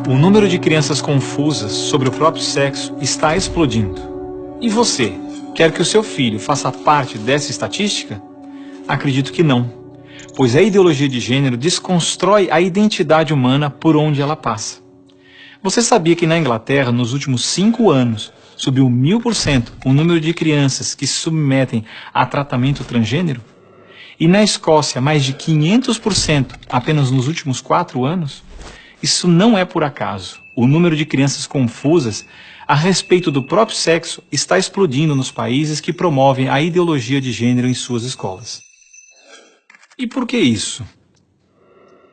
O número de crianças confusas sobre o próprio sexo está explodindo. E você, quer que o seu filho faça parte dessa estatística? Acredito que não, pois a ideologia de gênero desconstrói a identidade humana por onde ela passa. Você sabia que na Inglaterra, nos últimos 5 anos, subiu 1000% o número de crianças que se submetem a tratamento transgênero? E na Escócia, mais de 500% apenas nos últimos 4 anos? Isso não é por acaso. O número de crianças confusas a respeito do próprio sexo está explodindo nos países que promovem a ideologia de gênero em suas escolas. E por que isso?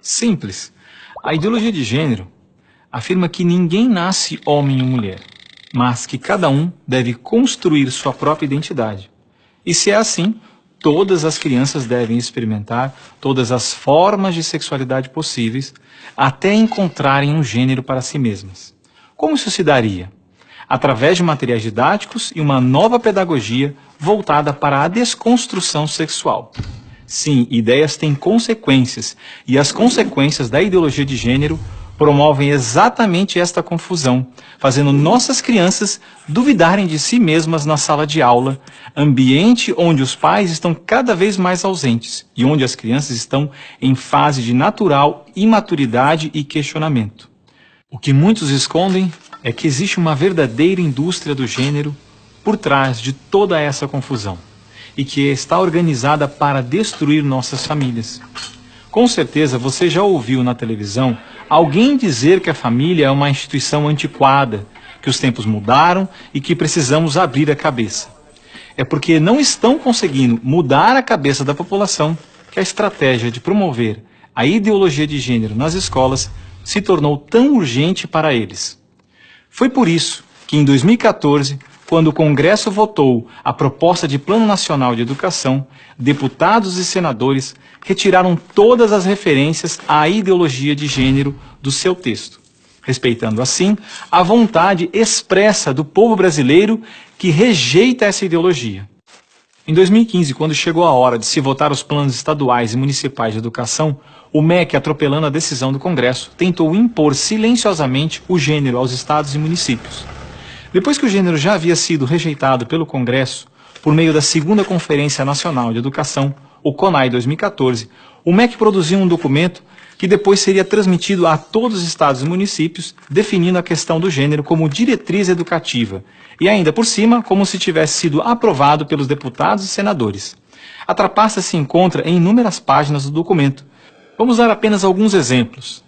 Simples. A ideologia de gênero afirma que ninguém nasce homem ou mulher, mas que cada um deve construir sua própria identidade. E se é assim, todas as crianças devem experimentar todas as formas de sexualidade possíveis até encontrarem um gênero para si mesmas. Como isso se daria? Através de materiais didáticos e uma nova pedagogia voltada para a desconstrução sexual. Sim, ideias têm consequências, e as consequências da ideologia de gênero promovem exatamente esta confusão, fazendo nossas crianças duvidarem de si mesmas na sala de aula, ambiente onde os pais estão cada vez mais ausentes e onde as crianças estão em fase de natural imaturidade e questionamento. O que muitos escondem é que existe uma verdadeira indústria do gênero por trás de toda essa confusão e que está organizada para destruir nossas famílias. Com certeza você já ouviu na televisão alguém dizer que a família é uma instituição antiquada, que os tempos mudaram e que precisamos abrir a cabeça. É porque não estão conseguindo mudar a cabeça da população que a estratégia de promover a ideologia de gênero nas escolas se tornou tão urgente para eles. Foi por isso que em 2014, quando o Congresso votou a proposta de Plano Nacional de Educação, deputados e senadores retiraram todas as referências à ideologia de gênero do seu texto, respeitando assim a vontade expressa do povo brasileiro que rejeita essa ideologia. Em 2015, quando chegou a hora de se votar os planos estaduais e municipais de educação, o MEC, atropelando a decisão do Congresso, tentou impor silenciosamente o gênero aos estados e municípios. Depois que o gênero já havia sido rejeitado pelo Congresso, por meio da Segunda Conferência Nacional de Educação, o CONAE 2014, o MEC produziu um documento que depois seria transmitido a todos os estados e municípios, definindo a questão do gênero como diretriz educativa, e ainda por cima, como se tivesse sido aprovado pelos deputados e senadores. A trapaça se encontra em inúmeras páginas do documento. Vamos dar apenas alguns exemplos.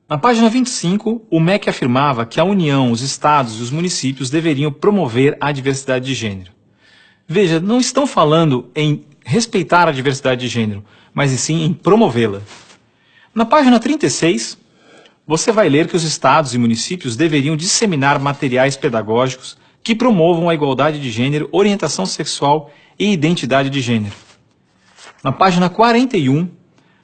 Na página 25, o MEC afirmava que a União, os estados e os municípios deveriam promover a diversidade de gênero. Veja, não estão falando em respeitar a diversidade de gênero, mas sim em promovê-la. Na página 36, você vai ler que os estados e municípios deveriam disseminar materiais pedagógicos que promovam a igualdade de gênero, orientação sexual e identidade de gênero. Na página 41,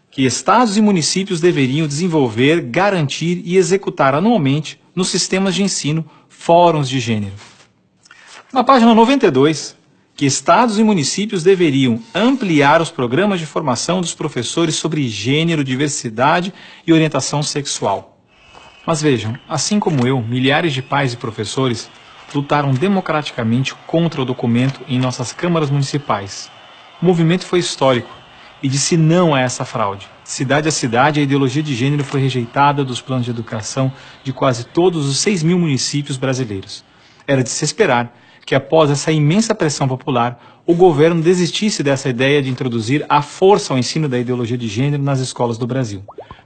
que estados e municípios deveriam desenvolver, garantir e executar anualmente nos sistemas de ensino fóruns de gênero. Na página 92, que estados e municípios deveriam ampliar os programas de formação dos professores sobre gênero, diversidade e orientação sexual. Mas vejam, assim como eu, milhares de pais e professores lutaram democraticamente contra o documento em nossas câmaras municipais. O movimento foi histórico e disse não a essa fraude. Cidade a cidade, a ideologia de gênero foi rejeitada dos planos de educação de quase todos os 6.000 municípios brasileiros. Era de se esperar que após essa imensa pressão popular, o governo desistisse dessa ideia de introduzir à força o ensino da ideologia de gênero nas escolas do Brasil.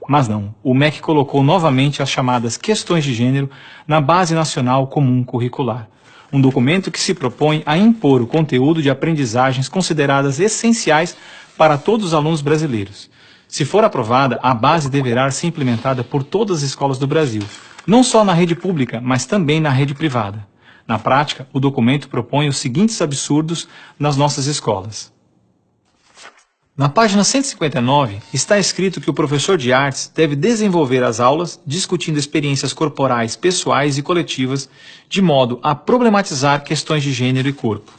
Mas não, o MEC colocou novamente as chamadas questões de gênero na Base Nacional Comum Curricular, um documento que se propõe a impor o conteúdo de aprendizagens consideradas essenciais para todos os alunos brasileiros. Se for aprovada, a base deverá ser implementada por todas as escolas do Brasil, não só na rede pública, mas também na rede privada. Na prática, o documento propõe os seguintes absurdos nas nossas escolas. Na página 159, está escrito que o professor de artes deve desenvolver as aulas discutindo experiências corporais, pessoais e coletivas, de modo a problematizar questões de gênero e corpo.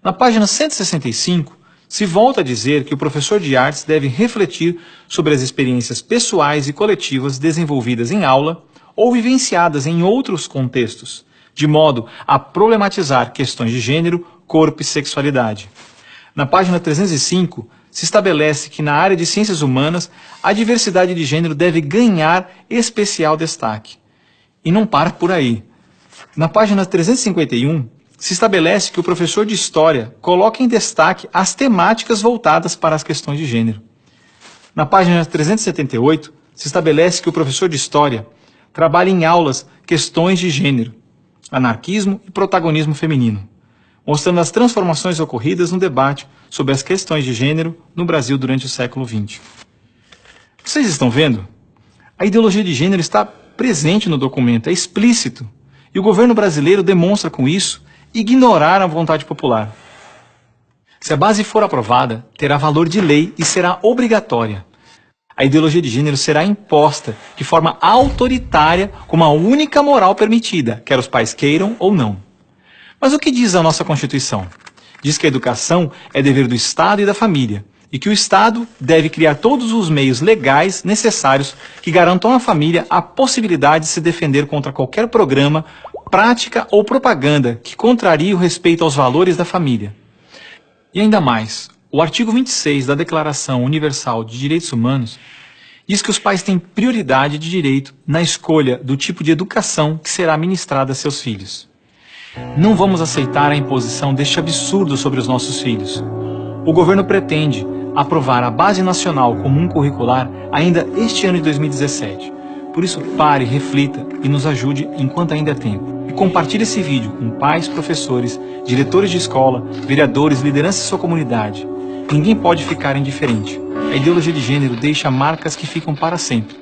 Na página 165, se volta a dizer que o professor de artes deve refletir sobre as experiências pessoais e coletivas desenvolvidas em aula ou vivenciadas em outros contextos, de modo a problematizar questões de gênero, corpo e sexualidade. Na página 305, se estabelece que na área de ciências humanas, a diversidade de gênero deve ganhar especial destaque. E não para por aí. Na página 351, se estabelece que o professor de História coloque em destaque as temáticas voltadas para as questões de gênero. Na página 378, se estabelece que o professor de História trabalhe em aulas questões de gênero, anarquismo e protagonismo feminino, mostrando as transformações ocorridas no debate sobre as questões de gênero no Brasil durante o século XX. Vocês estão vendo? A ideologia de gênero está presente no documento, é explícito, e o governo brasileiro demonstra com isso ignorar a vontade popular. Se a base for aprovada, terá valor de lei e será obrigatória. A ideologia de gênero será imposta de forma autoritária como a única moral permitida, quer os pais queiram ou não. Mas o que diz a nossa Constituição? Diz que a educação é dever do Estado e da família, e que o Estado deve criar todos os meios legais necessários que garantam à família a possibilidade de se defender contra qualquer programa, prática ou propaganda que contrarie o respeito aos valores da família. E ainda mais, o artigo 26 da Declaração Universal de Direitos Humanos diz que os pais têm prioridade de direito na escolha do tipo de educação que será ministrada a seus filhos. Não vamos aceitar a imposição deste absurdo sobre os nossos filhos. O governo pretende aprovar a Base Nacional Comum Curricular ainda este ano de 2017. Por isso, pare, reflita e nos ajude enquanto ainda é tempo. E compartilhe esse vídeo com pais, professores, diretores de escola, vereadores, lideranças de sua comunidade. Ninguém pode ficar indiferente. A ideologia de gênero deixa marcas que ficam para sempre.